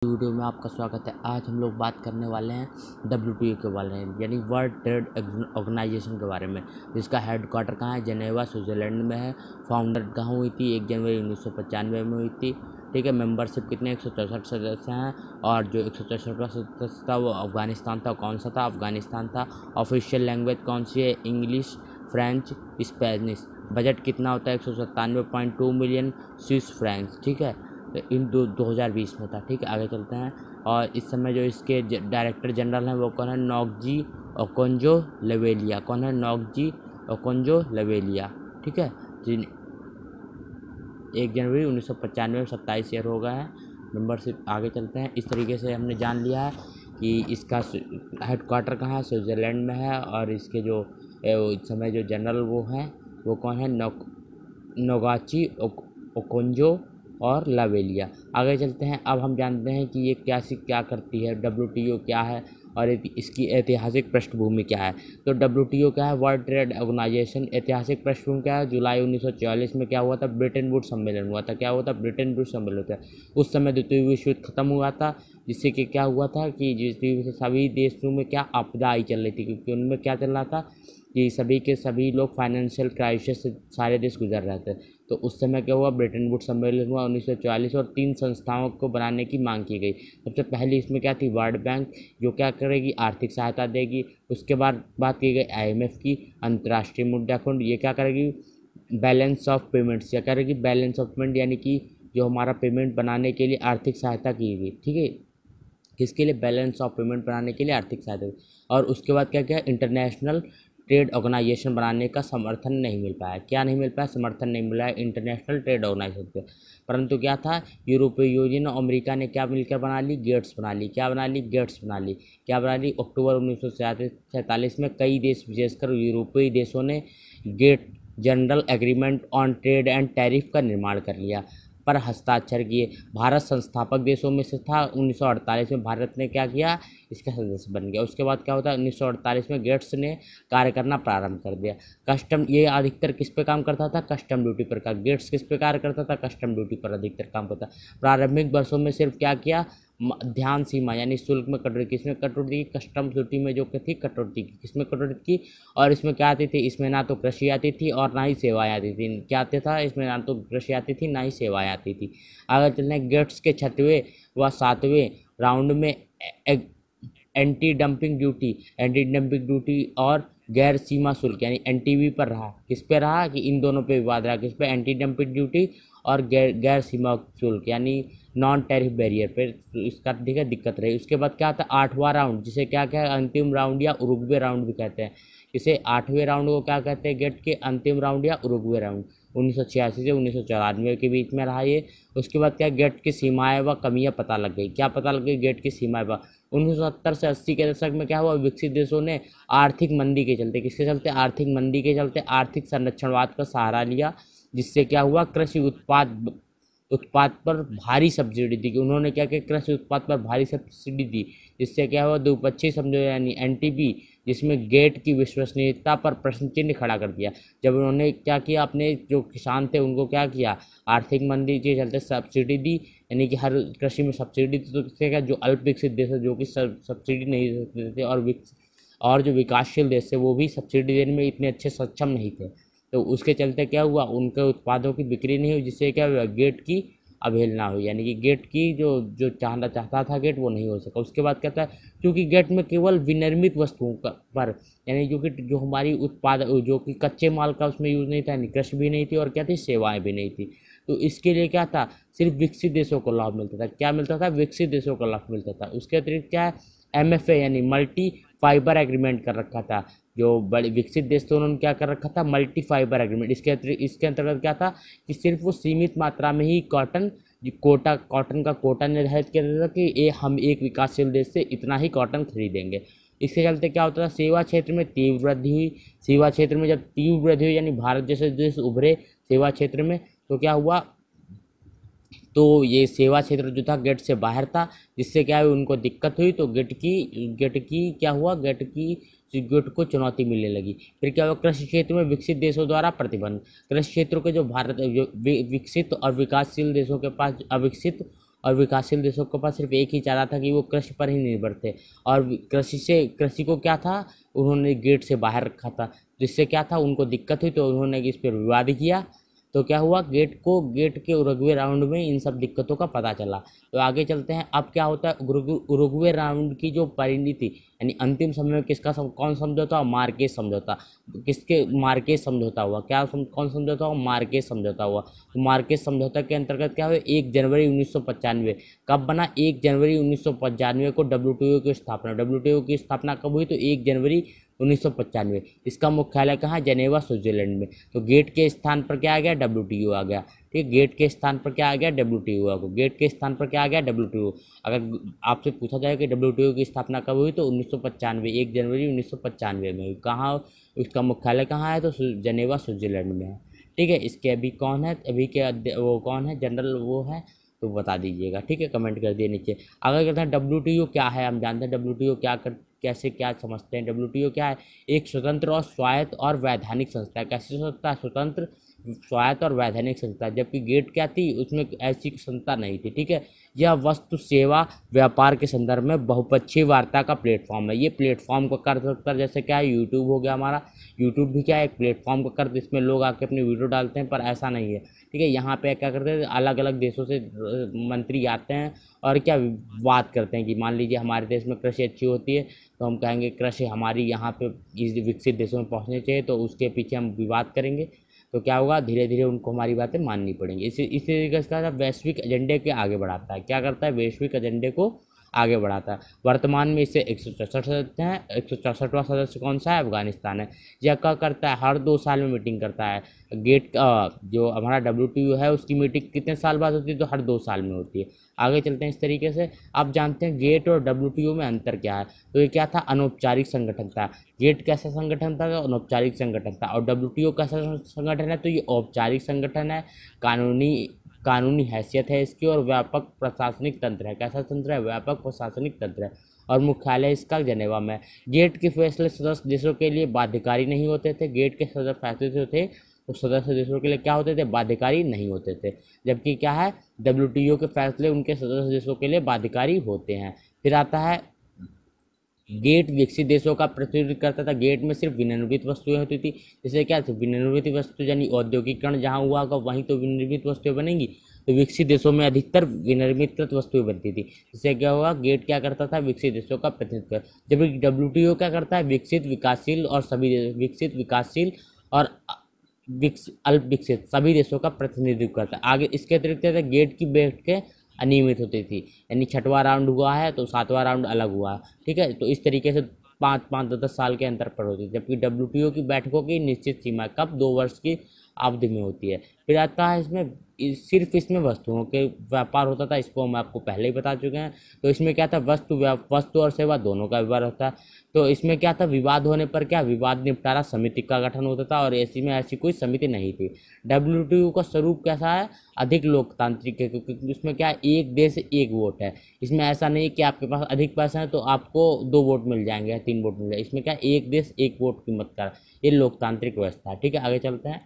Video में आपका स्वागत है। आज हम लोग बात करने वाले हैं WTO के बारे में, यानी वर्ल्ड ट्रेड ऑर्गेनाइजेशन के बारे में, जिसका हेडक्वार्टर कहाँ है? जेनेवा, स्विट्जरलैंड में है। फाउंडर कहाँ हुई थी? 1 जनवरी 1995 में हुई थी। ठीक है। मेंबरशिप कितने? 164 सदस्य हैं। और जो 164वां सदस्य था वो अफगानिस्तान था। कौन सा था? अफगानिस्तान था। ऑफिशियल लैंग्वेज कौन सी है? English, French, Spanish. बजट कितना होता है? 197.2 मिलियन स्विस फ्रैंक्स। ठीक है। तो इन 2020 में था। ठीक है। आगे चलते हैं। और इस समय जो इसके डायरेक्टर जनरल हैं वो कौन है? नोग्जी ओकोंजो-इवेलिया। कौन है? नोग्जी ओकोंजो-इवेलिया। ठीक है। 1 जनवरी 1995 में 27 ईयर हो गए हैं मेंबरशिप। आगे चलते हैं। इस तरीके से हमने जान लिया है कि इसका हेडक्वार्टर कहाँ है? स्विट्जरलैंड में है। और इसके जो इस समय जो जनरल वो हैं वो कौन है? नोगाची ओकोंजो और लावेलिया। आगे चलते हैं। अब हम जानते हैं कि ये क्या करती है, WTO क्या है और इसकी ऐतिहासिक पृष्ठभूमि क्या है। तो WTO क्या है? World Trade Organization. ऐतिहासिक पृष्ठभूमि क्या है? जुलाई 1944 में क्या हुआ था? ब्रिटेन वुड्स सम्मेलन हुआ था। क्या हुआ था? ब्रिटेन वुड्स सम्मेलन हुआ था। उस समय द्वितीय विश्व युद्ध खत्म हुआ था, जिससे कि क्या हुआ था कि जिस सभी देशों में क्या आपदा आई चल रही थी, क्योंकि उनमें क्या चल रहा था कि सभी के सभी लोग फाइनेंशियल क्राइसिस से सारे देश गुजर रहे थे। तो उस समय क्या हुआ? ब्रिटेन वुड्स सम्मेलन हुआ 1944 और 3 संस्थाओं को बनाने की मांग की गई। सबसे पहली इसमें क्या थी? वर्ल्ड बैंक, जो क्या करेगी? आर्थिक सहायता देगी। उसके बाद बात की गई IMF की, अंतर्राष्ट्रीय मुद्रा फंड। ये क्या करेगी? Balance of payments. क्या करेगी? बैलेंस ऑफ पेमेंट, यानी कि जो हमारा पेमेंट बनाने के लिए आर्थिक सहायता की गई। ठीक है। किसके लिए? बैलेंस ऑफ पेमेंट बनाने के लिए आर्थिक सहायता। और उसके बाद क्या क्या? इंटरनेशनल ट्रेड ऑर्गेनाइजेशन बनाने का समर्थन नहीं मिल पाया। क्या नहीं मिल पाया? समर्थन नहीं मिला है इंटरनेशनल ट्रेड ऑर्गेनाइजेशन को। परंतु क्या था? यूरोपीय यूनियन और अमेरिका ने क्या मिलकर बना ली? गेट्स बना ली। क्या बना ली? गेट्स बना ली। क्या बना ली? अक्टूबर 1947 में कई देश, विशेषकर यूरोपीय देशों ने GATT General Agreement on Trade and Tariff का निर्माण कर लिया, पर हस्ताक्षर किए। भारत संस्थापक देशों में से था। 1948 में भारत ने क्या किया? इसका सदस्य बन गया। उसके बाद क्या होता है? 1948 में गेट्स ने कार्य करना प्रारंभ कर दिया। कस्टम, ये अधिकतर किस पे काम करता था? कस्टम ड्यूटी पर। का गेट्स किस पे कार्य करता था? कस्टम ड्यूटी पर अधिकतर काम करता। प्रारंभिक वर्षों में सिर्फ क्या किया? ध्यान सीमा, यानी शुल्क में कटौती। किसमें कटौती की? कस्टम ड्यूटी में जो थी कटौती की। किसमें कटौती की? और इसमें क्या आती थी? इसमें ना तो कृषि आती थी और ना ही सेवाएं आती थी। क्या आते था इसमें? ना तो कृषि आती थी, ना ही सेवाएं आती थी। आगे चलते हैं। गेट्स के 6वें व 7वें राउंड में एंटी डंपिंग ड्यूटी और गैर सीमा शुल्क, यानी NTB पर रहा। किस पे रहा? कि इन दोनों पे विवाद रहा। किस पे? एंटी डंपिंग ड्यूटी और गैर सीमा शुल्क, यानी नॉन टैरिफ बैरियर पे इसका ठीक है दिक्कत रही। उसके बाद क्या आता है? 8वां राउंड, जिसे क्या क्या अंतिम राउंड या उरुग्वे राउंड भी कहते हैं। इसे 8वें राउंड को क्या कहते हैं? गेट के अंतिम राउंड या उरुग्वे राउंड। 1986 से 1994 के बीच में रहा ये। उसके बाद क्या? गेट की सीमाएं व कमियां पता लग गई। क्या पता लग गई? गेट की सीमाएं व 1970 से 80 के दशक में क्या हुआ? विकसित देशों ने आर्थिक मंदी के चलते, किसके चलते? आर्थिक मंदी के चलते आर्थिक संरक्षणवाद का सहारा लिया, जिससे क्या हुआ? कृषि उत्पाद पर भारी सब्सिडी दी। उन्होंने क्या किया? कृषि उत्पाद पर भारी सब्सिडी दी, जिससे क्या हुआ? द्विपक्षीय समझौता यानी NTB, जिसमें गेट की विश्वसनीयता पर प्रश्न चिन्ह खड़ा कर दिया। जब उन्होंने क्या किया? अपने जो किसान थे उनको क्या किया? आर्थिक मंदी के चलते सब्सिडी दी, यानी कि हर कृषि में सब्सिडी दी। तो इससे क्या? जो अल्प विकसित देश है, जो कि सब्सिडी नहीं देते थे, और जो विकासशील देश थे वो भी सब्सिडी देने में इतने अच्छे सक्षम नहीं थे, तो उसके चलते क्या हुआ? उनके उत्पादों की बिक्री नहीं हुई, जिससे क्या हुआ? गेट की अवहेलना हुई, यानी कि गेट की जो चाहता था गेट, वो नहीं हो सका। उसके बाद कहता है क्योंकि गेट में केवल विनिर्मित वस्तुओं पर, यानी जो हमारी उत्पाद, जो कि कच्चे माल का उसमें यूज़ नहीं था, यानी कृषि भी नहीं थी और क्या थी? सेवाएं भी नहीं थी। तो इसके लिए क्या था? सिर्फ विकसित देशों को लाभ मिलता था। क्या मिलता था? विकसित देशों को लाभ मिलता था। उसके अतिरिक्त क्या है? MFA यानी मल्टी फाइबर एग्रीमेंट कर रखा था। जो बड़े विकसित देश थे उन्होंने क्या कर रखा था? Multi fibre agreement. इसके अंतर्गत क्या था कि सिर्फ वो सीमित मात्रा में ही कॉटन का कोटा निर्धारित किया जाता था कि हम एक विकासशील देश से इतना ही कॉटन खरीदेंगे। इसके चलते क्या होता था? सेवा क्षेत्र में तीव्र वृद्धि हुई। सेवा क्षेत्र में जब तीव्र वृद्धि हुई, यानी भारत जैसे देश उभरे सेवा क्षेत्र में, तो क्या हुआ? तो ये सेवा क्षेत्र जो था गेट से बाहर था, जिससे क्या है? उनको दिक्कत हुई। तो गेट की क्या हुआ? गेट को चुनौती मिलने लगी। फिर क्या हुआ? कृषि क्षेत्र में विकसित देशों द्वारा प्रतिबंध। कृषि क्षेत्रों के जो विकसित और विकासशील देशों के पास अविकसित और विकासशील देशों के पास सिर्फ एक ही चारा था कि वो कृषि पर ही निर्भर थे, और कृषि को क्या था, उन्होंने गेट से बाहर रखा था, जिससे क्या था, उनको दिक्कत हुई तो उन्होंने इस पर विवाद किया। तो क्या हुआ, गेट के उरुग्वे राउंड में इन सब दिक्कतों का पता चला। तो आगे चलते हैं, अब क्या होता है, उरुग्वे राउंड की जो परिणति यानी अंतिम समय में किसका कौन समझौता हुआ, मार्केस समझौता। किसके, मार्केस समझौता हुआ, कौन समझौता हुआ, मार्केस समझौता हुआ। तो मार्केस समझौता के अंतर्गत क्या हुआ, 1 जनवरी 1995 कब बना, 1 जनवरी 1995 को डब्ल्यूटीओ की स्थापना कब हुई, तो 1 जनवरी 1995। इसका मुख्यालय कहाँ, जेनेवा स्विट्जरलैंड में। तो गेट के स्थान पर क्या आ गया, डब्ल्यूटीओ आ गया। ठीक, गेट के स्थान पर क्या आ गया, डब्ल्यूटीओ आ गया। गेट के स्थान पर क्या आ गया, डब्ल्यूटीओ। अगर आपसे पूछा जाए कि डब्ल्यूटीओ की स्थापना कब हुई, तो 1995, 1 जनवरी 1995 में हुई। कहाँ, उसका मुख्यालय कहाँ है, तो जेनेवा स्विट्जरलैंड में है। ठीक है, इसके अभी कौन है, अभी के वो कौन है, जनरल वो है, तो बता दीजिएगा। ठीक है, कमेंट कर दिए नीचे। आगे कहते हैं डब्ल्यूटीओ क्या है, हम जानते हैं डब्ल्यूटीओ कैसे क्या समझते हैं। डब्ल्यूटीओ क्या है, एक स्वतंत्र और स्वायत्त और वैधानिक संस्था है। कैसी संस्था है, स्वतंत्र, स्वायत्त और वैधानिक संस्था। जबकि गेट क्या थी, उसमें ऐसी संस्था नहीं थी। ठीक है, यह वस्तु सेवा व्यापार के संदर्भ में बहुपक्षीय वार्ता का प्लेटफॉर्म है। ये प्लेटफॉर्म को कर सकता है, जैसे क्या है, यूट्यूब हो गया हमारा, यूट्यूब भी क्या है, एक प्लेटफॉर्म का कर, इसमें लोग आके अपनी वीडियो डालते हैं, पर ऐसा नहीं है। ठीक है, यहाँ पे क्या करते हैं, अलग अलग देशों से मंत्री आते हैं और क्या बात करते हैं कि मान लीजिए हमारे देश में कृषि अच्छी होती है, तो हम कहेंगे कृषि हमारी यहाँ पे इस विकसित देशों में पहुँचनी चाहिए, तो उसके पीछे हम विवाद करेंगे। तो क्या होगा, धीरे धीरे उनको हमारी बातें माननी पड़ेंगी। इसी तरीके से वैश्विक एजेंडे के आगे बढ़ाता है। क्या करता है, वैश्विक एजेंडे को आगे बढ़ाता है। वर्तमान में इससे 164 सदस्य हैं। 164वां सदस्य कौन सा है, अफगानिस्तान है। यह क्या करता है, हर 2 साल में मीटिंग करता है। गेट जो हमारा डब्ल्यूटीओ है, उसकी मीटिंग कितने साल बाद होती है, तो हर 2 साल में होती है। आगे चलते हैं इस तरीके से। आप जानते हैं गेट और डब्ल्यूटीओ में अंतर क्या है, तो ये क्या था, अनौपचारिक संगठन था। गेट कैसा संगठन था, अनौपचारिक संगठन था। और डब्ल्यूटीओ कैसा संगठन है, तो ये औपचारिक संगठन है, कानूनी हैसियत है इसकी, और व्यापक प्रशासनिक तंत्र है। कैसा तंत्र है, व्यापक प्रशासनिक तंत्र है, और मुख्यालय इसका जेनेवा में। गेट के फैसले सदस्य देशों के लिए बाध्यकारी नहीं होते थे। गेट के सदस्य फैसले जो थे, तो सदस्य देशों के लिए क्या होते थे, बाध्यकारी नहीं होते थे। जबकि क्या है, डब्ल्यूटीओ के फैसले उनके सदस्य देशों के लिए बाध्यकारी होते हैं। फिर आता है, गेट विकसित देशों का प्रतिनिधित्व करता था। गेट में सिर्फ विनिर्मित वस्तुएं होती थी। जैसे क्या, विनिर्मित वस्तु यानी औद्योगिकरण जहाँ हुआ होगा वहीं तो विनिर्मित वस्तुएं बनेंगी। तो विकसित देशों में अधिकतर विनिर्मित वस्तुएं बनती थी। जिससे क्या हुआ, गेट क्या करता था, विकसित देशों का प्रतिनिधित्व। जबकि डब्ल्यूटीओ क्या करता है, विकसित, विकासशील और सभी विकसित, विकासशील और अल्प विकसित सभी देशों का प्रतिनिधित्व करता है। आगे इसके अतिरिक्त गेट की बैठकें अनियमित होती थी, यानी 6वां राउंड हुआ है तो 7वां राउंड अलग हुआ है। ठीक है, तो इस तरीके से 5-5 10 साल के अंतर पर होती है। जबकि डब्ल्यूटीओ की बैठकों की निश्चित सीमा कब, 2 वर्ष की अवधि में होती है। फिर आता है इसमें, सिर्फ इसमें वस्तुओं के व्यापार होता था, इसको हम आपको पहले ही बता चुके हैं। तो इसमें क्या था, वस्तु और सेवा दोनों का व्यवहार होता है। तो इसमें क्या था, विवाद होने पर क्या, विवाद निपटारा समिति का गठन होता था, और ऐसी कोई समिति नहीं थी। डब्ल्यूटीओ का स्वरूप कैसा है, अधिक लोकतांत्रिक है, क्योंकि इसमें क्या है, एक देश एक वोट है। इसमें ऐसा नहीं कि आपके पास अधिक पैसा है तो आपको 2 वोट मिल जाएंगे या 3 वोट मिल जाएंगे। इसमें क्या, एक देश एक वोट की मत कर, ये लोकतांत्रिक व्यवस्था है। ठीक है, आगे चलते हैं।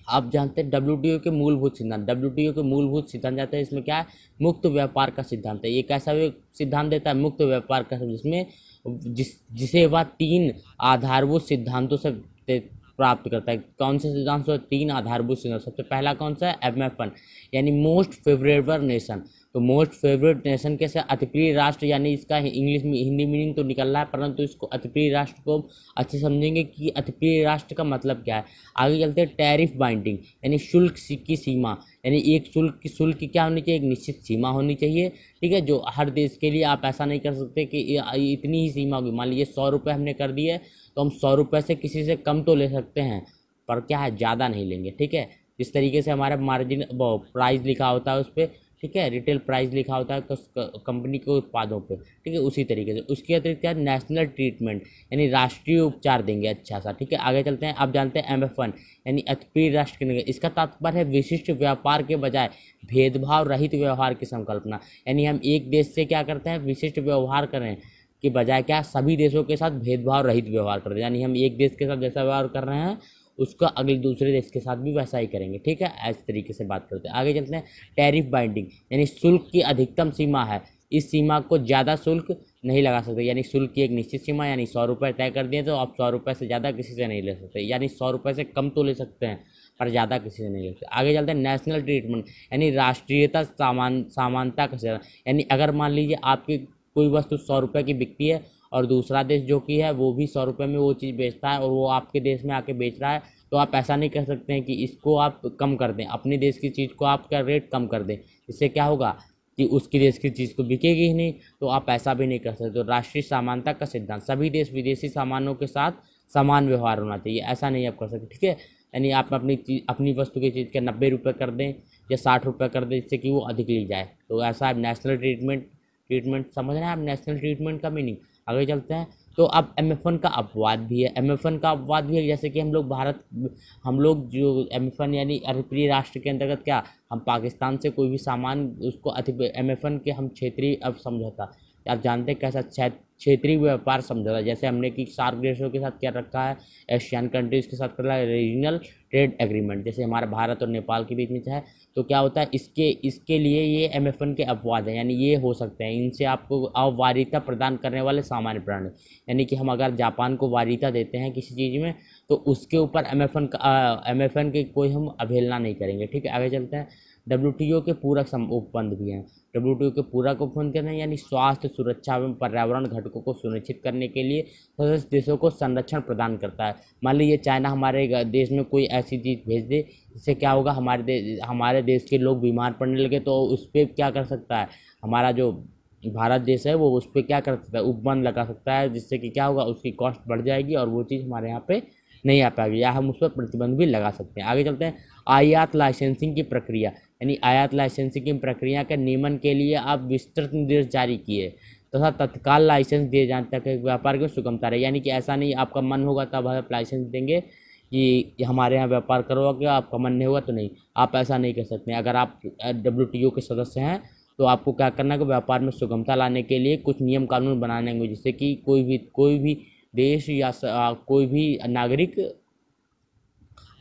आप जानते हैं डब्ल्यूटीओ के मूलभूत सिद्धांत। डब्ल्यूटीओ के मूलभूत सिद्धांत जाते हैं, इसमें क्या है, मुक्त व्यापार का सिद्धांत है। ये कैसा सिद्धांत देता है, मुक्त व्यापार का, जिसमें जिसे वह 3 आधारभूत सिद्धांतों से प्राप्त करता है। कौन से सिद्धांत से, 3 आधारभूत सिद्धांत। सबसे पहला कौन सा है, MF1 यानी मोस्ट फेवरेबल नेशन। तो मोस्ट फेवरेट नेशन कैसे, अतिप्रिय राष्ट्र, यानी इसका इंग्लिश में हिंदी मीनिंग तो निकल रहा है, परंतु इसको अतिप्रिय राष्ट्र को अच्छे समझेंगे कि अतिप्रिय राष्ट्र का मतलब क्या है। आगे चलते हैं, टैरिफ बाइंडिंग यानी शुल्क की सीमा, यानी एक शुल्क की क्या होनी चाहिए, एक निश्चित सीमा होनी चाहिए। ठीक है, जो हर देश के लिए आप ऐसा नहीं कर सकते कि इतनी ही सीमा होगी। मान लीजिए 100 रुपये हमने कर दिए, तो हम 100 रुपये से किसी से कम तो ले सकते हैं, पर क्या है, ज़्यादा नहीं लेंगे। ठीक है, जिस तरीके से हमारा मार्जिन प्राइस लिखा होता है उस पर, ठीक है, रिटेल प्राइस लिखा होता है कंपनी के उत्पादों पे। ठीक है, उसी तरीके से। उसके अतिरिक्त क्या, नेशनल ट्रीटमेंट यानी राष्ट्रीय उपचार देंगे अच्छा सा। ठीक है, आगे चलते हैं। आप जानते हैं MF1 यानी अतिप्रिय राष्ट्र के, इसका तात्पर्य है विशिष्ट व्यापार के बजाय भेदभाव रहित व्यवहार की संकल्पना। यानी हम एक देश से क्या करते हैं, विशिष्ट व्यवहार करें के बजाय क्या, सभी देशों के साथ भेदभाव रहित व्यवहार कर रहे हैं। यानी हम एक देश के साथ जैसा व्यवहार कर रहे हैं उसका अगले दूसरे देश के साथ भी वैसा ही करेंगे। ठीक है, इस तरीके से बात करते हैं। आगे चलते हैं। टैरिफ बाइंडिंग यानी शुल्क की अधिकतम सीमा है, इस सीमा को ज़्यादा शुल्क नहीं लगा सकते। यानी शुल्क की एक निश्चित सीमा, यानी 100 रुपये तय कर दिए तो आप 100 रुपये से ज़्यादा किसी से नहीं ले सकते, यानी 100 रुपये से कम तो ले सकते हैं पर ज़्यादा किसी से नहीं ले सकते। आगे चलते हैं। नेशनल ट्रीटमेंट यानी राष्ट्रीयता समानता का, यानी अगर मान लीजिए आपकी कोई वस्तु 100 रुपये की बिकती है और दूसरा देश जो कि है वो भी 100 रुपये में वो चीज़ बेचता है और वो आपके देश में आके बेच रहा है, तो आप ऐसा नहीं कह सकते हैं कि इसको आप कम कर दें, अपने देश की चीज़ को आपका रेट कम कर दें। इससे क्या होगा कि उसकी देश की चीज़ तो बिकेगी ही नहीं, तो आप ऐसा भी नहीं कर सकते। तो राष्ट्रीय समानता का सिद्धांत, सभी देश विदेशी सामानों के साथ समान व्यवहार होना चाहिए, ऐसा नहीं आप कर सकते। ठीक है, यानी आप अपनी वस्तु की चीज़ के 90 रुपये कर दें या 60 रुपये कर दें, जिससे कि वो अधिक ली जाए, तो ऐसा आप नेशनल ट्रीटमेंट समझ रहे हैं आप, नेशनल ट्रीटमेंट का मीनिंग। आगे चलते हैं। तो अब MFN का अपवाद भी है, MFN का अपवाद भी है, जैसे कि हम लोग जो MFN यानी अभिप्रिय राष्ट्र के अंतर्गत क्या, हम पाकिस्तान से कोई भी सामान उसको MFN के हम क्षेत्रीय अब समझौता, आप जानते हैं कैसा क्षेत्रीय व्यापार समझौता, जैसे हमने कि सार्क देशों के साथ क्या रखा है, एशियन कंट्रीज़ के साथ कर रहा है रीजनल ट्रेड एग्रीमेंट, जैसे हमारा भारत और नेपाल के बीच में है। तो क्या होता है, इसके लिए ये MFN के अपवाद हैं, यानी ये हो सकते हैं, इनसे आपको अवारिता प्रदान करने वाले सामान्य प्राणी, यानी कि हम अगर जापान को वारिता देते हैं किसी चीज़ में तो उसके ऊपर MFN की कोई हम अवहेलना नहीं करेंगे। ठीक है, आगे चलते हैं। WTO के पूरक उपबंध भी हैं। WTO के पूरक उपबंध कहते हैं यानी स्वास्थ्य, सुरक्षा एवं पर्यावरण घटकों को सुनिश्चित करने के लिए सदस्य देशों को संरक्षण प्रदान करता है। मान लीजिए चाइना हमारे देश में कोई ऐसी चीज़ भेज दे जिससे क्या होगा, हमारे देश के लोग बीमार पड़ने लगे, तो उस पर क्या कर सकता है हमारा जो भारत देश है, वो उस पर क्या कर सकता है, उपबंध लगा सकता है, जिससे कि क्या होगा, उसकी कॉस्ट बढ़ जाएगी और वो चीज़ हमारे यहाँ पे नहीं आ पाएगी, या हम उस पर प्रतिबंध भी लगा सकते हैं। आगे चलते हैं। आयात लाइसेंसिंग की प्रक्रिया, यानी आयात लाइसेंसिंग की प्रक्रिया के नियमन के लिए आप विस्तृत निर्देश जारी किए तथा तत्काल लाइसेंस दिए जाने तक व्यापार की सुगमता रहे, यानी कि ऐसा नहीं आपका मन होगा तब आप लाइसेंस देंगे कि हमारे यहाँ व्यापार करोगे, आपका मन नहीं होगा तो नहीं, आप ऐसा नहीं कर सकते। अगर आप WTO के सदस्य हैं तो आपको क्या करना है कि व्यापार में सुगमता लाने के लिए कुछ नियम कानून बनाने होंगे, जिससे कि कोई भी देश या कोई भी नागरिक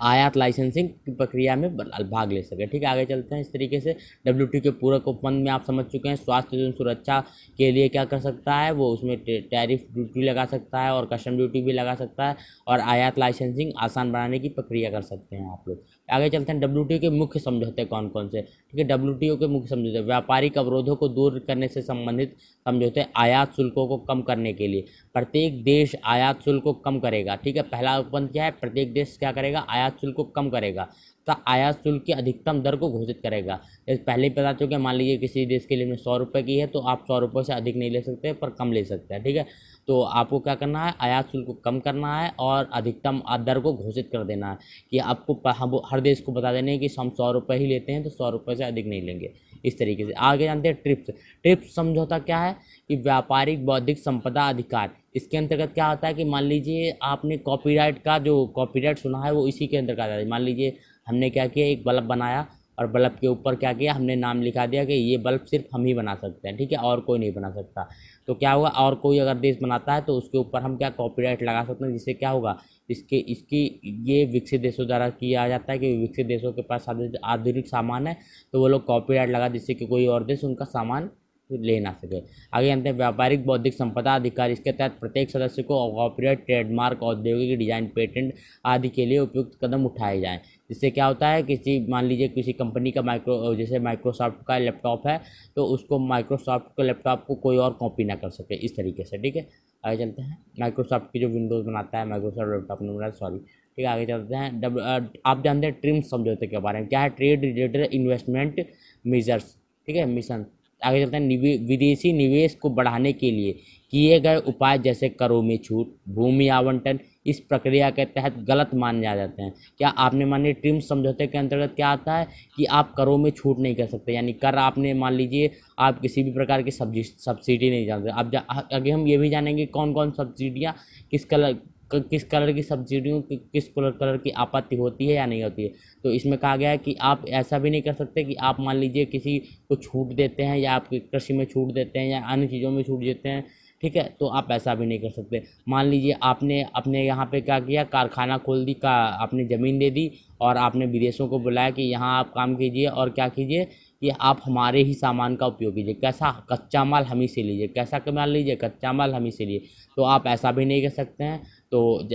आयात लाइसेंसिंग की प्रक्रिया में भाग ले सके। ठीक है, आगे चलते हैं। इस तरीके से WTO के पूरक उपबंध में आप समझ चुके हैं, स्वास्थ्य एवं सुरक्षा के लिए क्या कर सकता है, वो उसमें टैरिफ ड्यूटी लगा सकता है और कस्टम ड्यूटी भी लगा सकता है, और आयात लाइसेंसिंग आसान बनाने की प्रक्रिया कर सकते हैं आप लोग। आगे चलते हैं। WTO के मुख्य समझौते कौन कौन से। ठीक है, WTO के मुख्य समझौते, व्यापारिक अवरोधों को दूर करने से संबंधित समझौते, आयात शुल्कों को कम करने के लिए प्रत्येक देश आयात शुल्क को कम करेगा। ठीक है, पहला उपबंध क्या है, प्रत्येक देश क्या करेगा, आयात शुल्क को कम करेगा तथा आयात शुल्क की अधिकतम दर को घोषित करेगा। जैसे पहले ही बता चुके, मान लीजिए किसी देश के लिए 100 रुपये की है तो आप 100 रुपये से अधिक नहीं ले सकते पर कम ले सकते हैं। ठीक है, तो आपको क्या करना है, आयात शुल्क को कम करना है और अधिकतम दर को घोषित कर देना है कि आपको हम हर देश को बता देने कि हम 100 रुपये ही लेते हैं तो 100 रुपये से अधिक नहीं लेंगे। इस तरीके से आगे जानते हैं। ट्रिप्स समझौता क्या है कि व्यापारिक बौद्धिक संपदा अधिकार, इसके अंतर्गत क्या होता है कि मान लीजिए आपने कॉपीराइट सुना है वो इसी के अंतर्गत आता है। मान लीजिए हमने क्या किया, एक बल्ब बनाया और बल्ब के ऊपर क्या किया, हमने नाम लिखा दिया कि ये बल्ब सिर्फ हम ही बना सकते हैं। ठीक है, और कोई नहीं बना सकता। तो क्या होगा, और कोई अगर देश बनाता है तो उसके ऊपर हम क्या कॉपीराइट लगा सकते हैं, जिससे क्या होगा, इसकी ये विकसित देशों द्वारा किया जाता है कि विकसित देशों के पास आधुनिक सामान है तो वो लोग कॉपीराइट लगा, जिससे कि कोई और देश उनका सामान ले ना सके। आगे जानते हैं। व्यापारिक बौद्धिक संपदा अधिकार, इसके तहत प्रत्येक सदस्य को कॉपीराइट, ट्रेडमार्क, औद्योगिक डिजाइन, पेटेंट आदि के लिए उपयुक्त कदम उठाए जाएं। जिससे क्या होता है, मान लीजिए किसी कंपनी का जैसे माइक्रोसॉफ्ट का लैपटॉप है तो उसको माइक्रोसॉफ्ट के लैपटॉप को कोई और कॉपी ना कर सके, इस तरीके से। ठीक है, आगे चलते हैं। माइक्रोसॉफ्ट की जो विंडोज़ बनाता है, माइक्रोसॉफ्ट लैपटॉप नहीं बनाता, सॉरी। ठीक है, आगे चलते हैं। आप जानते हैं ट्रिम्स समझौते के बारे में, क्या है, ट्रेड रिलेटेड इन्वेस्टमेंट मेजर्स। ठीक है, मिशन। आगे चलते हैं। विदेशी निवेश को बढ़ाने के लिए किए गए उपाय, जैसे करों में छूट, भूमि आवंटन, इस प्रक्रिया के तहत गलत माने जाते हैं। क्या आपने मान लीजिए ट्रिम्स समझौते के अंतर्गत क्या आता है कि आप करों में छूट नहीं कर सकते, यानी कर आपने मान लीजिए आप किसी भी प्रकार की सब्सिडी नहीं जानते। अब आगे हम ये भी जानेंगे कौन कौन सब्सिडियाँ किस कलर की सब्सिडियों किस कलर की आपत्ति होती है या नहीं होती है। तो इसमें कहा गया है कि आप ऐसा भी नहीं कर सकते कि आप मान लीजिए किसी को छूट देते हैं या आप कृषि में छूट देते हैं या अन्य चीज़ों में छूट देते हैं। ठीक है, तो आप ऐसा भी नहीं कर सकते। मान लीजिए आपने अपने यहाँ पे क्या किया, कारखाना खोल दी, का आपने ज़मीन दे दी और आपने विदेशों को बुलाया कि यहाँ आप काम कीजिए और क्या कीजिए कि आप हमारे ही सामान का उपयोग कीजिए। कैसा? कच्चा माल हम ही से लीजिए। कैसा माल लीजिए? कच्चा माल हम ही से लिए। तो आप ऐसा भी नहीं कर सकते हैं। तो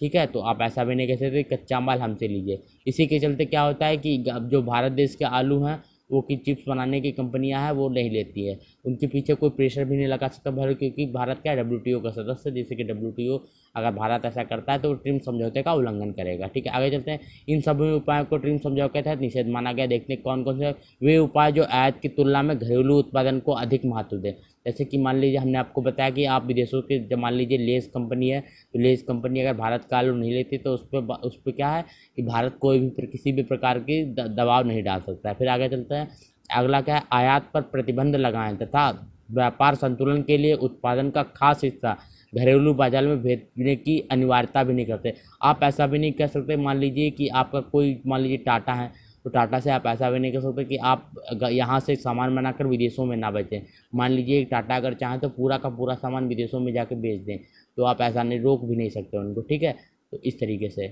ठीक है, तो आप ऐसा भी नहीं कह सकते कच्चा माल हमसे लीजिए। इसी के चलते क्या होता है कि अब जो भारत देश के आलू हैं वो की चिप्स बनाने की कंपनियां हैं वो नहीं लेती है, उनके पीछे कोई प्रेशर भी नहीं लगा सकता भारत, क्योंकि भारत क्या है, डब्ल्यूटीओ का सदस्य। जैसे कि डब्ल्यूटीओ अगर भारत ऐसा करता है तो ट्रिम समझौते का उल्लंघन करेगा। ठीक है, आगे चलते हैं। इन सभी उपायों को ट्रिम समझौते के तहत निषेध माना गया। देखते हैं कौन कौन से वे उपाय जो आयात की तुलना में घरेलू उत्पादन को अधिक महत्व दें। जैसे कि मान लीजिए हमने आपको बताया कि आप विदेशों के, जब मान लीजिए लेस कंपनी है, तो लेस कंपनी अगर भारत का आलू नहीं लेती तो उस पर क्या है कि भारत कोई भी किसी भी प्रकार की दबाव नहीं डाल सकता है। फिर आगे चलते हैं। अगला क्या है, आयात पर प्रतिबंध लगाएं तथा व्यापार संतुलन के लिए उत्पादन का खास हिस्सा घरेलू बाजार में भेजने की अनिवार्यता भी नहीं करते। आप ऐसा भी नहीं कर सकते, मान लीजिए कि आपका कोई, मान लीजिए टाटा है, तो टाटा से आप ऐसा भी नहीं कर सकते कि आप यहाँ से सामान बनाकर विदेशों में ना बेचें। मान लीजिए टाटा अगर चाहें तो पूरा का पूरा सामान विदेशों में जाके बेच दें, तो आप ऐसा नहीं, रोक भी नहीं सकते उनको। ठीक है, तो इस तरीके से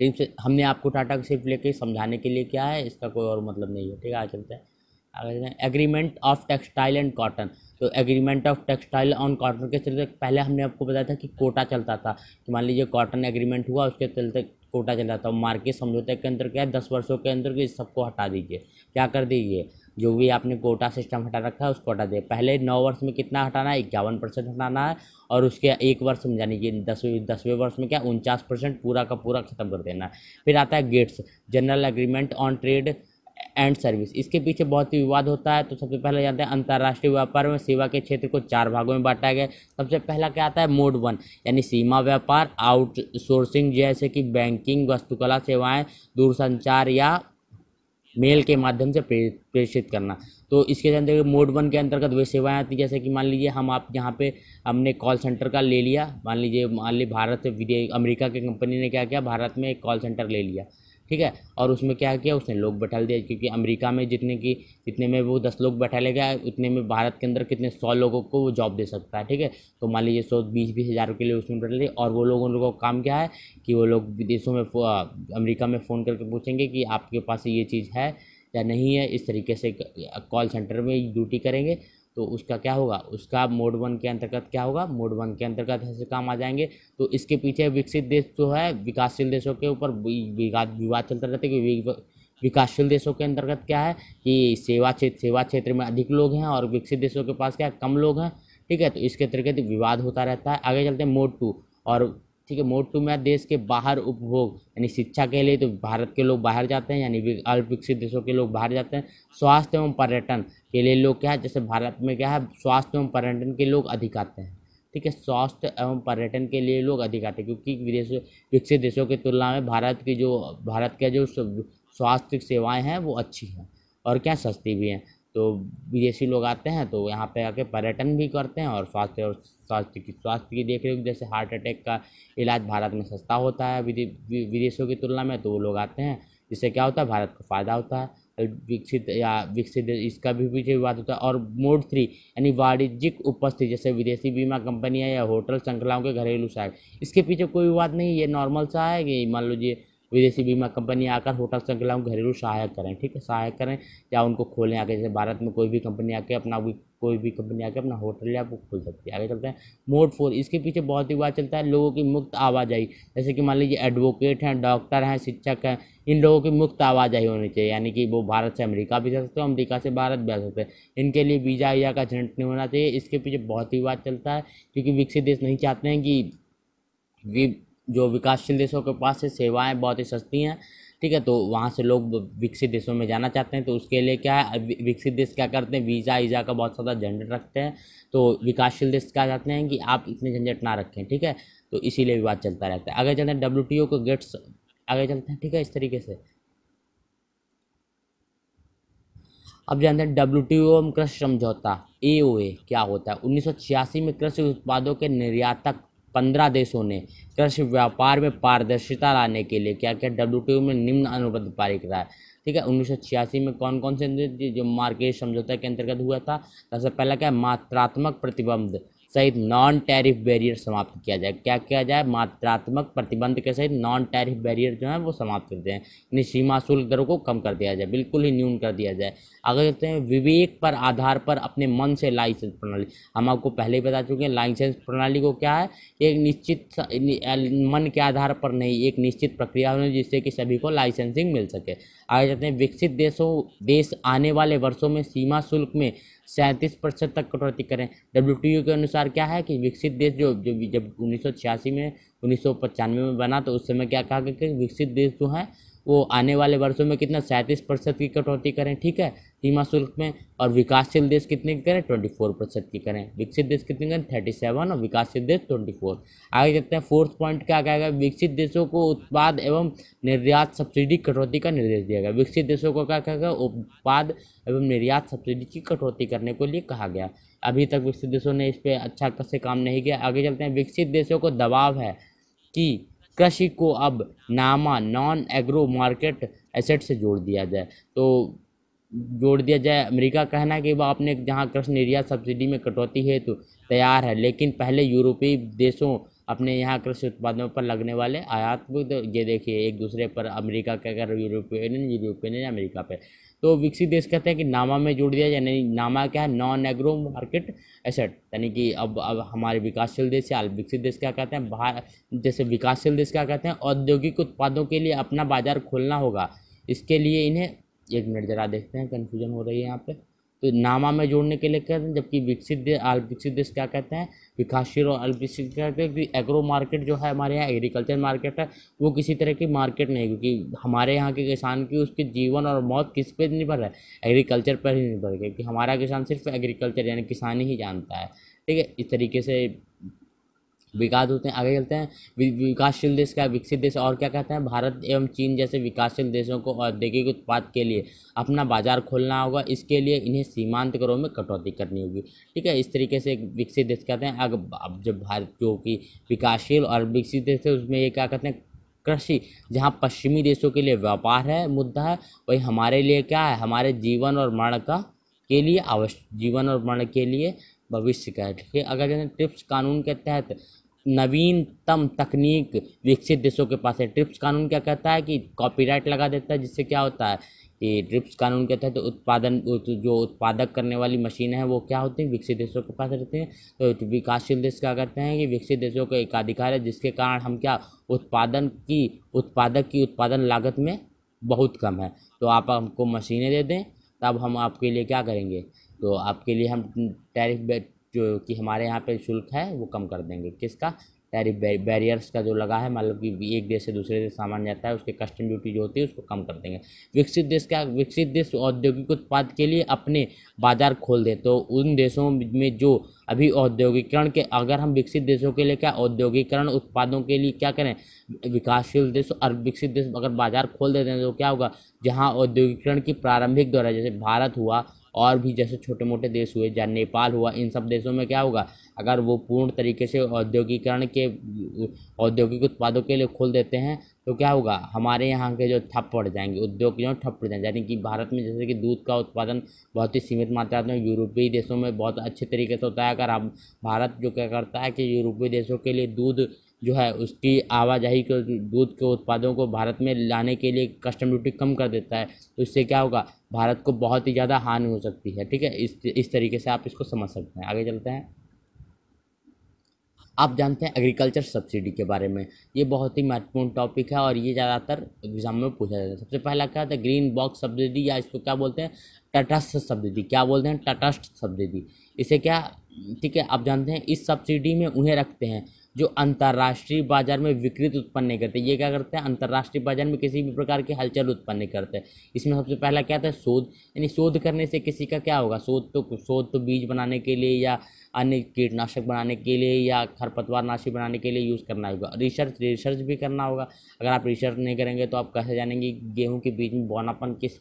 टीम से हमने आपको टाटा को सिर्फ लेके समझाने के लिए क्या है, इसका कोई और मतलब नहीं है। ठीक है, आगे चलते हैं। आगे agreement of textile and cotton. तो agreement of textile on cotton के चलते पहले हमने आपको बताया था कि कोटा चलता था, कि मान लीजिए कॉटन एग्रीमेंट हुआ, उसके चलते कोटा चल रहा था। मार्केट समझौते के अंदर क्या है, 10 वर्षों के अंदर इस सबको हटा दीजिए। क्या कर दीजिए, जो भी आपने कोटा सिस्टम हटा रखा है उसको हटा दिए। पहले 9 वर्ष में कितना हटाना है, 51% हटाना है, और उसके 1 वर्ष में यानी कि 10वें वर्ष में क्या 49% पूरा का पूरा खत्म कर देना है। फिर आता है GATS, General Agreement on Trade and Service. इसके पीछे बहुत ही विवाद होता है। तो सबसे पहले जानते हैं, अंतर्राष्ट्रीय व्यापार में सेवा के क्षेत्र को 4 भागों में बांटा गया। सबसे पहला क्या आता है, मोड 1 यानी सीमा व्यापार, आउटसोर्सिंग जैसे कि बैंकिंग, वस्तुकला सेवाएं, दूरसंचार या मेल के माध्यम से प्रेषित करना। तो इसके अंदर मोड 1 के अंतर्गत वे सेवाएं आती, जैसे कि मान लीजिए हम आप यहाँ पे हमने कॉल सेंटर का ले लिया, मान लीजिए भारत से विदेश अमेरिका की कंपनी ने क्या किया, भारत में एक कॉल सेंटर ले लिया। ठीक है, और उसमें क्या किया, उसने लोग बैठा दिया, क्योंकि अमेरिका में जितने में वो 10 लोग बैठा लेगा, उतने में भारत के अंदर कितने 100 लोगों को वो जॉब दे सकता है। ठीक है, तो मान लीजिए 120 हज़ार के लिए उसमें बैठा लिया, और वो लोगों का काम क्या है कि वो लोग विदेशों में अमेरिका में फ़ोन करके पूछेंगे कि आपके पास ये चीज़ है या नहीं है। इस तरीके से कॉल सेंटर में ड्यूटी करेंगे। तो उसका क्या होगा, उसका मोड 1 के अंतर्गत क्या होगा, मोड 1 के अंतर्गत ऐसे काम आ जाएंगे। तो इसके पीछे विकसित देश जो है, विकासशील देशों के ऊपर विवाद चलता रहता है कि विकासशील देशों के अंतर्गत क्या है कि सेवा क्षेत्र में अधिक लोग हैं और विकसित देशों के पास क्या है, कम लोग हैं। ठीक है, तो इसके तरीके से विवाद होता रहता है। आगे चलते हैं मोड 2। और ठीक है, मोड 2 में देश के बाहर उपभोग यानी शिक्षा के लिए, तो भारत के लोग बाहर जाते हैं, यानी अल्प विकसित देशों के लोग बाहर जाते हैं। स्वास्थ्य एवं पर्यटन के लिए लोग क्या है, जैसे भारत में क्या है, स्वास्थ्य एवं पर्यटन के लोग अधिक आते हैं। ठीक है, स्वास्थ्य एवं पर्यटन के लिए लोग अधिक आते हैं, क्योंकि विकसित देशों की तुलना में भारत के जो स्वास्थ्य सेवाएं हैं वो अच्छी हैं और क्या सस्ती भी हैं। तो विदेशी लोग आते हैं तो यहाँ पे आके पर्यटन भी करते हैं और स्वास्थ्य की देख रेख, जैसे हार्ट अटैक का इलाज भारत में सस्ता होता है विदेशों की तुलना में, तो वो लोग आते हैं, जिससे क्या होता है, भारत को फ़ायदा होता है। विकसित इसका भी पीछे विवाद होता है। और मोड 3 यानी वाणिज्यिक उपस्थिति, जैसे विदेशी बीमा कंपनियां या होटल श्रृंखलाओं के घरेलू सहायक, इसके पीछे कोई विवाद नहीं, ये नॉर्मल सा है कि मान लीजिए विदेशी बीमा कंपनी आकर होटल श्रृंखलाओं को घरेलू सहायक करें। ठीक है, सहायक करें या उनको खोलें आके, जैसे भारत में कोई भी कंपनी आके अपना होटल या वो खोल सकती है। आगे चलते हैं मोड 4। इसके पीछे बहुत ही बात चलता है लोगों की मुक्त आवाजाही, जैसे कि मान लीजिए एडवोकेट हैं, डॉक्टर हैं, शिक्षक हैं, इन लोगों की मुक्त आवाजाही होनी चाहिए, यानी कि वो भारत से अमेरिका भी जा सकते हैं, अमेरिका से भारत भी जा सकते हैं। इनके लिए वीज़ा या का झंझट नहीं होना चाहिए। इसके पीछे बहुत ही बात चलता है, क्योंकि विकसित देश नहीं चाहते हैं कि जो विकासशील देशों के पास से सेवाएं बहुत ही सस्ती हैं। ठीक है, तो वहाँ से लोग विकसित देशों में जाना चाहते हैं, तो उसके लिए क्या है, विकसित देश क्या करते हैं, वीज़ा का बहुत ज़्यादा झंझट रखते हैं। तो विकासशील देश क्या चाहते हैं कि आप इतने झंझट ना रखें। ठीक है, तो इसीलिए विवाद चलता रहता है। आगे चलते हैं WTO को गेट्स, आगे चलते हैं। ठीक है, इस तरीके से अब जानते हैं WTO कृषि समझौता AOA क्या होता है। 1986 में कृषि उत्पादों के निर्यातक 15 देशों ने कृषि व्यापार में पारदर्शिता लाने के लिए क्या किया, WTO में निम्न अनुबंध पारित कराया। ठीक है, 1986 में कौन कौन से जो मार्केट समझौता के अंतर्गत हुआ था। सबसे पहला क्या है, मात्रात्मक प्रतिबंध सहित नॉन टैरिफ बैरियर समाप्त किया जाए। क्या किया जाए? मात्रात्मक प्रतिबंध के सहित नॉन टैरिफ बैरियर जो है वो समाप्त कर दें, यानी सीमा शुल्क दरों को कम कर दिया जाए, बिल्कुल ही न्यून कर दिया जाए। आगे कहते हैं विवेक पर आधार पर अपने मन से लाइसेंस प्रणाली। हम आपको पहले ही बता चुके हैं लाइसेंस प्रणाली को क्या है, एक निश्चित मन के आधार पर नहीं, एक निश्चित प्रक्रिया होनी जिससे कि सभी को लाइसेंसिंग मिल सके। आगे कहते हैं विकसित देश आने वाले वर्षों में सीमा शुल्क में 37% तक कटौती करें। WTO के अनुसार क्या है कि विकसित देश जो जब 1986 में 1995 में बना तो उस समय क्या कहा गया कि विकसित देश जो है वो आने वाले वर्षों में कितना 37% की कटौती करें, ठीक है, सीमा शुल्क में। और विकासशील देश कितने की करें? 24% की करें। विकसित देश कितने करें? 37 और विकासशील देश 24। आगे कहते हैं फोर्थ पॉइंट क्या कहेगा? विकसित देशों को उत्पाद एवं निर्यात सब्सिडी कटौती का निर्देश दिया गया। विकसित देशों को क्या कहेगा? उत्पाद एवं निर्यात सब्सिडी की कटौती करने को लिए कहा गया। अभी तक विकसित देशों ने इस पर अच्छा से काम नहीं किया। आगे चलते हैं विकसित देशों को दबाव है कि कृषि को अब नामा नॉन एग्रो मार्केट एसेट से जोड़ दिया जाए। तो जोड़ दिया जाए, अमेरिका कहना है कि वह अपने जहां कृषि निर्यात सब्सिडी में कटौती है तो तैयार है, लेकिन पहले यूरोपीय देशों अपने यहाँ कृषि उत्पादों पर लगने वाले आयात को तो ये देखिए एक दूसरे पर अमेरिका क्या कर यूरोपियन अमेरिका पे। तो विकसित देश कहते हैं कि नामा में जोड़ दिया जाए, यानी नामा क्या है? नॉन एग्रो मार्केट एसेट, यानी कि अब हमारे विकासशील देश या विकसित देश क्या कहते हैं? बाहर जैसे विकासशील देश क्या कहते हैं? औद्योगिक उत्पादों के लिए अपना बाजार खोलना होगा, इसके लिए इन्हें, एक मिनट जरा देखते हैं, कन्फ्यूजन हो रही है यहाँ पे। तो नामा में जोड़ने के लिए कहते हैं, जबकि विकसित देश अल्प विकसित देश क्या कहते हैं? विकासशील और अल्प विकसित कहते हैं कि एग्रो मार्केट जो है हमारे यहाँ एग्रीकल्चर मार्केट है वो किसी तरह की मार्केट नहीं, क्योंकि हमारे यहाँ के किसान की उसके जीवन और मौत किस पे निर्भर है? एग्रीकल्चर पर ही निर्भर है, क्योंकि हमारा किसान सिर्फ एग्रीकल्चर यानी किसानी ही जानता है, ठीक है। इस तरीके से विकास होते हैं। आगे चलते हैं विकासशील देश का विकसित देश और क्या कहते हैं? भारत एवं चीन जैसे विकासशील देशों को औद्योगिक उत्पाद के लिए अपना बाजार खोलना होगा, इसके लिए इन्हें सीमांत करों में कटौती करनी होगी, ठीक है। इस तरीके से विकसित देश कहते हैं। अब जब भारत जो कि विकासशील और विकसित देश है उसमें ये क्या कहते हैं? कृषि, जहाँ पश्चिमी देशों के लिए व्यापार है मुद्दा है, वही हमारे लिए क्या है? हमारे जीवन और मरण का के लिए जीवन और मरण के लिए भविष्य का है, ठीक है। अगर ट्रिप्स कानून के तहत नवीनतम तकनीक विकसित देशों के पास है। ट्रिप्स कानून क्या कहता है कि कॉपीराइट लगा देता है, जिससे क्या होता है कि ट्रिप्स कानून के तहत जो उत्पादक करने वाली मशीनें हैं वो क्या होती हैं? विकसित देशों के पास रहती हैं। तो विकासशील देश क्या करते हैं कि विकसित देशों का एकाधिकार है, जिसके कारण हम क्या उत्पादक की उत्पादन लागत में बहुत कम है। तो आप हमको मशीनें दे दें तब हम आपके लिए क्या करेंगे? तो आपके लिए हम टैरिफ जो कि हमारे यहाँ पे शुल्क है वो कम कर देंगे। किसका? टैरिफ बैरियर्स का जो लगा है, मतलब कि एक देश से दूसरे देश सामान जाता है उसके कस्टम ड्यूटी जो होती है उसको कम कर देंगे। विकसित देश औद्योगिक उत्पाद के लिए अपने बाजार खोल दें, तो उन देशों में जो अभी औद्योगिकरण के, अगर हम विकसित देशों के लिए क्या औद्योगिकरण उत्पादों के लिए क्या करें? विकासशील देश और विकसित देश अगर बाजार खोल देते हैं तो क्या होगा? जहाँ औद्योगिकरण की प्रारंभिक दौर है, जैसे भारत हुआ और भी जैसे छोटे मोटे देश हुए, जहाँ नेपाल हुआ, इन सब देशों में क्या होगा? अगर वो पूर्ण तरीके से औद्योगिकरण के औद्योगिक उत्पादों के लिए खोल देते हैं तो क्या होगा? हमारे यहाँ के जो ठप पड़ जाएंगे, उद्योग जो ठप पड़ जाएंगे। यानी कि भारत में जैसे कि दूध का उत्पादन बहुत ही सीमित मात्रा में यूरोपीय देशों में बहुत अच्छे तरीके से होता है। अगर हम भारत जो क्या करता है कि यूरोपीय देशों के लिए दूध जो है उसकी आवाजाही को, दूध के उत्पादों को भारत में लाने के लिए कस्टम ड्यूटी कम कर देता है, तो इससे क्या होगा? भारत को बहुत ही ज़्यादा हानि हो सकती है, ठीक है। इस तरीके से आप इसको समझ सकते हैं। आगे चलते हैं। आप जानते हैं एग्रीकल्चर सब्सिडी के बारे में, ये बहुत ही महत्वपूर्ण टॉपिक है और ये ज़्यादातर एग्जाम में पूछा जाता है। सबसे पहला क्या था? ग्रीन बॉक्स सब्सिडी, या इसको क्या बोलते हैं? तटस्थ सब्सिडी। क्या बोलते हैं? तटस्थ सब्सिडी। इसे क्या, ठीक है, आप जानते हैं इस सब्सिडी में उन्हें रखते हैं जो अंतर्राष्ट्रीय बाजार में विकृत उत्पन्न नहीं करते। ये क्या करते हैं? अंतर्राष्ट्रीय बाजार में किसी भी प्रकार की हलचल उत्पन्न नहीं करते। इसमें सबसे पहला क्या था? शोध, यानी शोध करने से किसी का क्या होगा? शोध तो बीज बनाने के लिए या अन्य कीटनाशक बनाने के लिए या खरपतवार नाशी बनाने के लिए यूज़ करना होगा। रिसर्च भी करना होगा। अगर आप रिसर्च नहीं करेंगे तो आप कैसे जानेंगे गेहूँ के बीज में बौनापन किस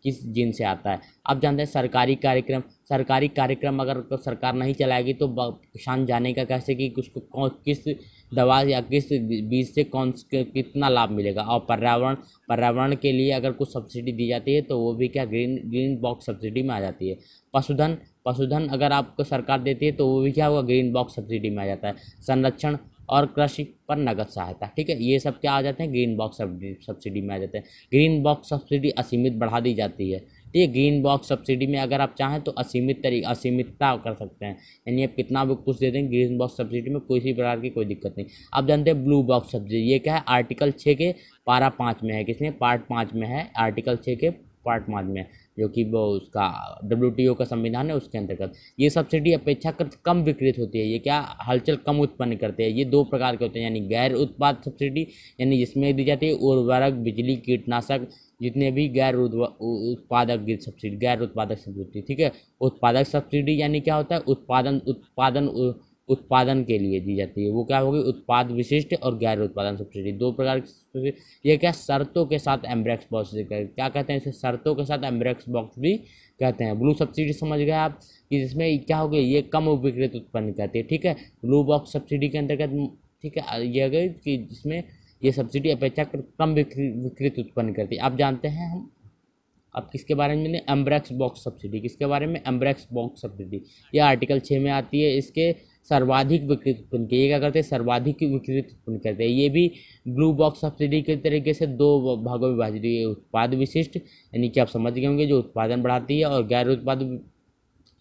किस जीन से आता है। आप जानते हैं सरकारी कार्यक्रम अगर तो सरकार नहीं चलाएगी तो किसान जानेगा कैसे कि उसको किस दवा या किस बीज से कितना लाभ मिलेगा। और पर्यावरण के लिए अगर कुछ सब्सिडी दी जाती है तो वो भी क्या ग्रीन बॉक्स सब्सिडी में आ जाती है। पशुधन अगर आपको सरकार देती है तो वो भी क्या होगा, ग्रीन बॉक्स सब्सिडी में आ जाता है। संरक्षण और कृषि पर नगद सहायता, ठीक है, ये सब क्या आ जाते हैं, ग्रीन बॉक्स सब्सिडी में आ जाते हैं। ग्रीन बॉक्स सब्सिडी असीमित बढ़ा दी जाती है। ये ग्रीन बॉक्स सब्सिडी में अगर आप चाहें तो असीमितता कर सकते हैं, यानी आप कितना भी कुछ दे दें ग्रीन बॉक्स सब्सिडी में, कोई सी प्रकार की कोई दिक्कत नहीं। आप जानते हैं ब्लू बॉक्स सब्सिडी, ये क्या है, आर्टिकल 6 के पारा 5 में है, किसमें, पार्ट 5 में है, आर्टिकल 6 के पार्ट 5 में, जो कि वो उसका WTO का संविधान है उसके अंतर्गत। ये सब्सिडी अपेक्षाकृत कम विकृत होती है, ये क्या हलचल कम उत्पन्न करते हैं। ये दो प्रकार के होते हैं, यानी गैर उत्पाद सब्सिडी, यानी जिसमें दी जाती है उर्वरक, बिजली, कीटनाशक, जितने भी गैर उत्पादक सब्सिडी, ठीक है। उत्पादक सब्सिडी यानी क्या होता है, उत्पादन के लिए दी जाती है, वो क्या होगी, उत्पाद विशिष्ट और गैर उत्पादन सब्सिडी, दो प्रकार की। ये क्या शर्तों के साथ एम्ब्रेक्स बॉक्स क्या कहते हैं इसे, शर्तों के साथ एम्ब्रेक्स बॉक्स भी कहते हैं। ब्लू सब्सिडी समझ गए आप कि जिसमें क्या हो गया, ये कम विकृत उत्पन्न करती है, ठीक है, ब्लू बॉक्स सब्सिडी के अंतर्गत, ठीक है। ये गई कि जिसमें ये सब्सिडी अपेक्षाकृत कम विकृत उत्पन्न करती है। आप जानते हैं हम अब किसके बारे में, एम्ब्रेक्स बॉक्स सब्सिडी, किसके बारे में, एम्ब्रेक्स बॉक्स सब्सिडी, ये आर्टिकल 6 में आती है। इसके सर्वाधिक विकृत उत्पन्न किए, ये क्या करते हैं, सर्वाधिक विकृत उत्पन्न करते हैं। ये भी ब्लू बॉक्स सब्सिडी के तरीके से दो भागों में विभाजित है, उत्पाद विशिष्ट यानी कि आप समझ गए होंगे जो उत्पादन बढ़ाती है, और गैर उत्पाद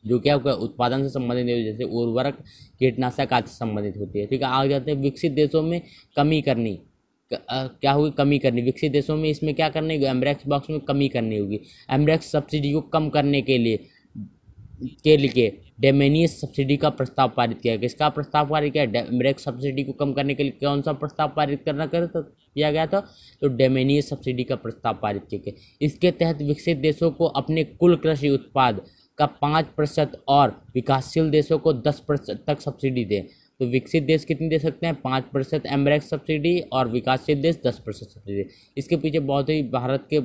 जो क्या उत्पादन से संबंधित है, जैसे उर्वरक, कीटनाशक आदि से संबंधित होती है, ठीक है। आगे जाते हैं विकसित देशों में कमी करनी, क्या होगी, कमी करनी। विकसित देशों में इसमें क्या करनी होगी, एम्ब्रेक्स बॉक्स में कमी करनी होगी। एम्ब्रेक्स सब्सिडी को कम करने के लिए डेमेनियस सब्सिडी का प्रस्ताव पारित किया। किसका प्रस्ताव पारित किया, एम्ब्रेक्स सब्सिडी को कम करने के लिए कौन सा प्रस्ताव पारित किया गया था, तो डेमेनियस सब्सिडी का प्रस्ताव पारित किया गया। इसके तहत विकसित देशों को अपने कुल कृषि उत्पाद का 5% और विकासशील देशों को 10% तक सब्सिडी दें। तो विकसित देश कितनी दे सकते हैं, 5% एम्ब्रेक्स सब्सिडी, और विकासशील देश 10% सब्सिडी। इसके पीछे बहुत ही भारत के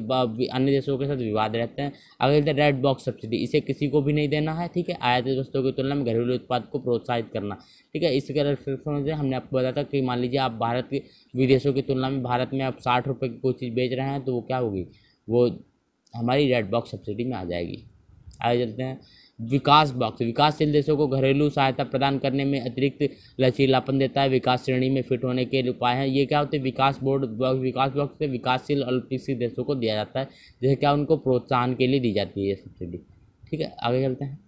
अन्य देशों के साथ विवाद रहते हैं। अगर रेड बॉक्स सब्सिडी, इसे किसी को भी नहीं देना है, ठीक है। आयातित वस्तुओं की तुलना में घरेलू उत्पाद को प्रोत्साहित करना, ठीक है। इसके रेफरेंस हमने आपको बताया था कि मान लीजिए आप भारत के विदेशों की तुलना में भारत में आप 60 रुपये की कोई चीज़ बेच रहे हैं तो वो क्या होगी, वो हमारी रेड बॉक्स सब्सिडी में आ जाएगी। आगे चलते हैं विकास बॉक्स, विकासशील देशों को घरेलू सहायता प्रदान करने में अतिरिक्त लचीलापन देता है, विकास श्रेणी में फिट होने के उपाय हैं। ये क्या होते हैं, विकास बॉक्स से विकासशील और विकसित देशों को दिया जाता है, जैसे क्या उनको प्रोत्साहन के लिए दी जाती है ये सब्सिडी, ठीक है। आगे चलते हैं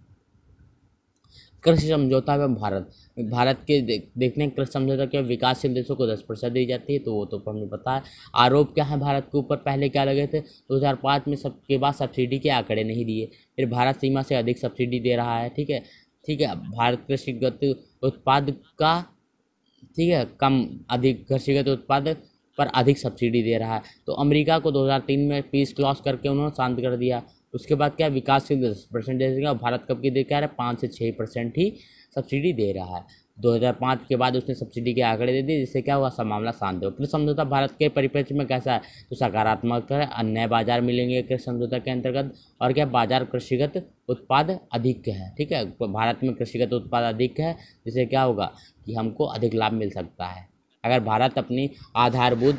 कृषि समझौता एवं भारत के देखने कृषि समझौता के विकासशील देशों को 10% दी जाती है, तो वो तो हमें पता है। आरोप क्या है भारत के ऊपर, पहले क्या लगे थे, 2005 में सबके बाद सब्सिडी के आंकड़े नहीं दिए, फिर भारत सीमा से अधिक सब्सिडी दे रहा है, ठीक है, ठीक है। भारत कृषिगत उत्पाद का, ठीक है, अधिक कृषिगत उत्पाद पर अधिक सब्सिडी दे रहा है। तो अमेरिका को 2003 में पीस क्लॉज करके उन्होंने शांत कर दिया। उसके बाद क्या, विकासशील 10% दे देगा, और भारत कब की दे क्या रहा है, 5 से 6% ही सब्सिडी दे रहा है। 2005 के बाद उसने सब्सिडी के आंकड़े दे दिए, जिससे क्या हुआ, सब मामला शांत हो। कृषि समझौता भारत के परिप्रेक्ष्य में कैसा है, तो सकारात्मक है, अन्य बाजार मिलेंगे कृषि समझौता के अंतर्गत, और क्या, बाजार कृषिगत उत्पाद अधिक है, ठीक है। भारत में कृषिगत उत्पाद अधिक है, जिससे क्या होगा कि हमको अधिक लाभ मिल सकता है। अगर भारत अपनी आधारभूत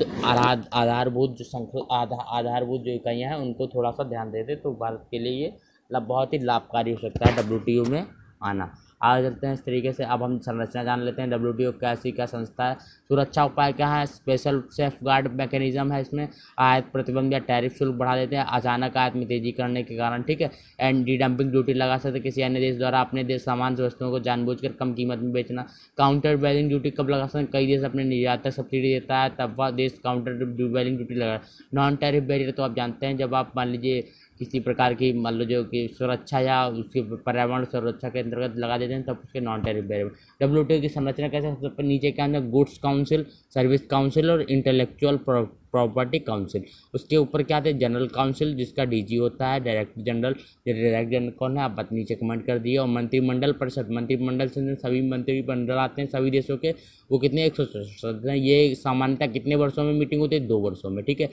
जो इकाइयाँ हैं उनको थोड़ा सा ध्यान दे दे तो भारत के लिए ये बहुत ही लाभकारी हो सकता है WTO में आना। आगे चलते हैं इस तरीके से। अब हम संरचना जान लेते हैं। WTO कैसी क्या संस्था है, सुरक्षा उपाय क्या है, स्पेशल सेफ गार्ड मैकेनिज्म है इसमें, आयात प्रतिबंध या टैरिफ शुल्क बढ़ा देते हैं अचानक आयात में तेजी करने के कारण, ठीक है। एंटी डंपिंग ड्यूटी लगा सकते हैं, किसी अन्य देश द्वारा अपने देश सामान से वस्तुओं को जानबूझकर कम कीमत में बेचना। काउंटर वैलिंग ड्यूटी कब लगा सकते हैं, कई देश अपने निर्यात तक सब्सिडी देता है तब वह देश काउंटर वैलिंग ड्यूटी लगा। नॉन टैरिफ बैरियर तो आप जानते हैं, जब आप मान लीजिए किसी प्रकार की मान लो जो कि सुरक्षा या उसकी पर्यावरण सुरक्षा के अंतर्गत लगा देते हैं तब उसके नॉन टैरिफ बैरियर। WTO की संरचना कैसे, सबसे नीचे क्या है, गुड्स काउंसिल, सर्विस काउंसिल और इंटेलेक्चुअल प्रॉपर्टी काउंसिल। उसके ऊपर क्या थे, जनरल काउंसिल जिसका DG होता है, डायरेक्टर जनरल कौन है आप नीचे कमेंट कर दिए। और मंत्रिमंडल परिषद, मंत्रिमंडल से सभी मंत्रिमंडल आते हैं सभी देशों के, वो कितने 100 सदस्य हैं। ये सामान्यतः कितने वर्षों में मीटिंग होती है, 2 वर्षों में, ठीक है,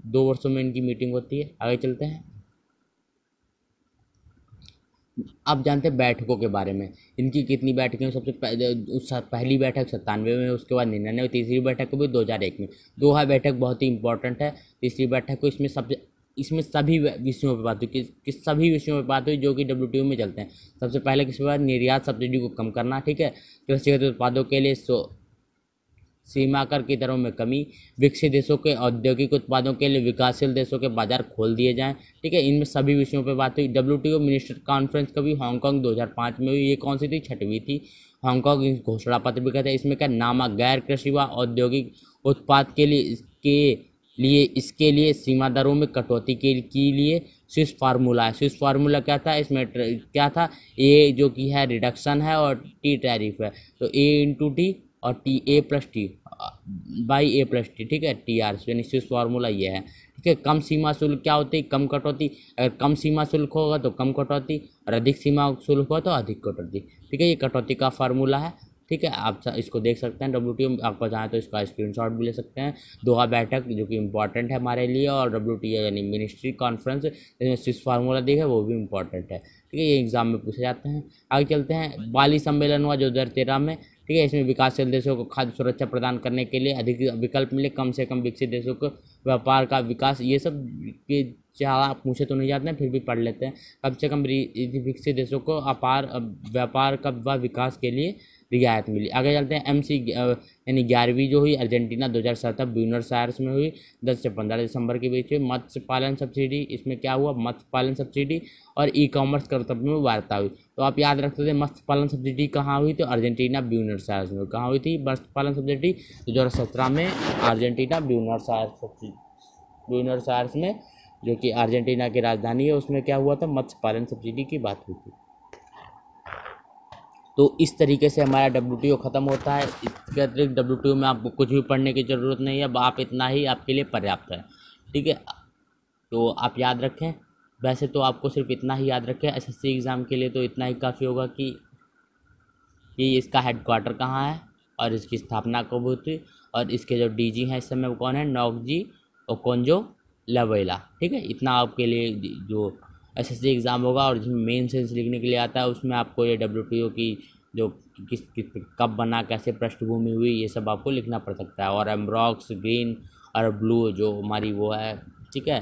2 वर्षों में इनकी मीटिंग होती है। आगे चलते हैं आप जानते हैं बैठकों के बारे में, इनकी कितनी बैठकें हैं? सबसे पहली बैठक 97 में, उसके बाद 99, तीसरी बैठक भी 2001 में। दोहा बैठक बहुत ही इंपॉर्टेंट है। तीसरी बैठक को इसमें सभी विषयों पर बात हुई, किस सभी विषयों पर बात हुई जो कि WTO में चलते हैं। सबसे पहले किस पर? निर्यात सब्सिडी को कम करना, ठीक है। कृषिगत उत्पादों के लिए सीमा कर की दरों में कमी, विकसित देशों के औद्योगिक उत्पादों के लिए विकासशील देशों के बाजार खोल दिए जाएं, ठीक है। इनमें सभी विषयों पर बात हुई। WTO मिनिस्टर कॉन्फ्रेंस कभी हांगकांग 2005 में हुई। ये कौन सी थी? 6वीं थी। हांगकांग इस घोषणा पत्र भी कहते हैं। इसमें क्या नामा गैर कृषि व औद्योगिक उत्पाद के लिए इसके लिए सीमा दरों में कटौती के लिए स्विस फार्मूला है। स्विस फार्मूला क्या था? इसमें क्या था? ए जो कि है रिडक्शन है और टी टैरिफ है। तो A × T और TA+T बाई A+T, ठीक है। TR यानी स्विस फार्मूला ये है, ठीक है। कम सीमा शुल्क क्या होती है? कम कटौती। अगर कम सीमा शुल्क होगा तो कम कटौती, और अधिक सीमा शुल्क होगा तो अधिक कटौती, ठीक है। ये कटौती का फार्मूला है, ठीक है। आप इसको देख सकते हैं। WTO आपको चाहें तो इसका स्क्रीनशॉट भी ले सकते हैं। दोहा बैठक जो कि इम्पॉर्टेंट है हमारे लिए, और WTO यानी मिनिस्ट्री कॉन्फ्रेंस जिसमें स्विस फार्मूला दिया है वो भी इम्पॉर्टेंट है, ठीक है। ये एग्जाम में पूछे जाते हैं। आगे चलते हैं। बाली सम्मेलन हुआ जो 2013 में, ठीक है। इसमें विकासशील देशों को खाद्य सुरक्षा प्रदान करने के लिए अधिक विकल्प मिले, कम से कम विकसित देशों को व्यापार का विकास, ये सब के ज़्यादा पूछे तो नहीं जाते हैं, फिर भी पढ़ लेते हैं। कम से कम विकसित देशों को व्यापार का व विकास के लिए रियायत मिली। आगे चलते हैं। MC यानी 11वीं जो हुई अर्जेंटीना 2017 ब्यूनस आयर्स में हुई, 10 से 15 दिसंबर के बीच हुई। मत्स्य पालन सब्सिडी, इसमें क्या हुआ? मत्स्य पालन सब्सिडी और ई-कॉमर्स कर्तव्य में वार्ता हुई। तो आप याद रखते थे मत्स्य पालन सब्सिडी कहाँ हुई? तो अर्जेंटीना ब्यूनस आयर्स में। कहाँ हुई थी मत्स्य पालन सब्सिडी? 2017 में अर्जेंटीना ब्यूनस आयर्स में, जो कि अर्जेंटीना की राजधानी है, उसमें क्या हुआ था? मत्स्य पालन सब्सिडी की बात हुई थी। तो इस तरीके से हमारा WTO ख़त्म होता है। इसके अतिरिक्त WTO में आपको कुछ भी पढ़ने की ज़रूरत नहीं है, आप इतना ही आपके लिए पर्याप्त है, ठीक है। तो आप याद रखें, वैसे तो आपको सिर्फ इतना ही याद रखें SSC एग्ज़ाम के लिए, तो इतना ही काफ़ी होगा कि इसका हेडक्वार्टर कहाँ है और इसकी स्थापना कब हुई थी, और इसके जो DG हैं इस समय वो कौन है? नोकजी ओकोंजो-इवेला, ठीक है। इतना आपके लिए जो SSC एग्ज़ाम होगा और जिसमें मेन सेंस लिखने के लिए आता है, उसमें आपको ये WTO की जो किस कब बना, कैसे पृष्ठभूमि हुई, ये सब आपको लिखना पड़ सकता है। और एमरॉक्स ग्रीन और ब्लू जो हमारी वो है, ठीक है,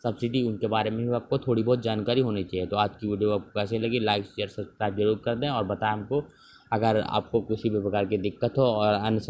सब्सिडी, उनके बारे में भी आपको थोड़ी बहुत जानकारी होनी चाहिए। तो आज की वीडियो आपको कैसी लगी? लाइक शेयर सब्सक्राइब जरूर कर दें, और बताएं हमको अगर आपको किसी भी प्रकार की दिक्कत हो और अन्य